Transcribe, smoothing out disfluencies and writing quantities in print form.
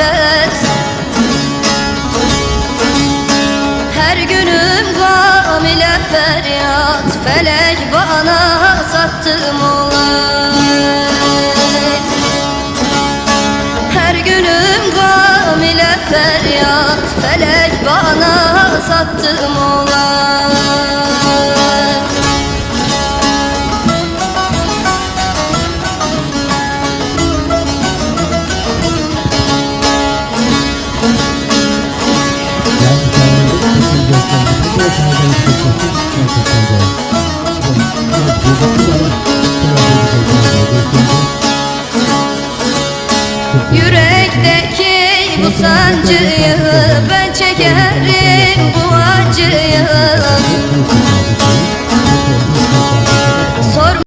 hasret. Her günüm gam ile feryat, felek bana sattım olay. Her günüm gam ile feryat, felek bana sattım olay. Yürekteki bu sancıyı ben çekerim, bu acıyı.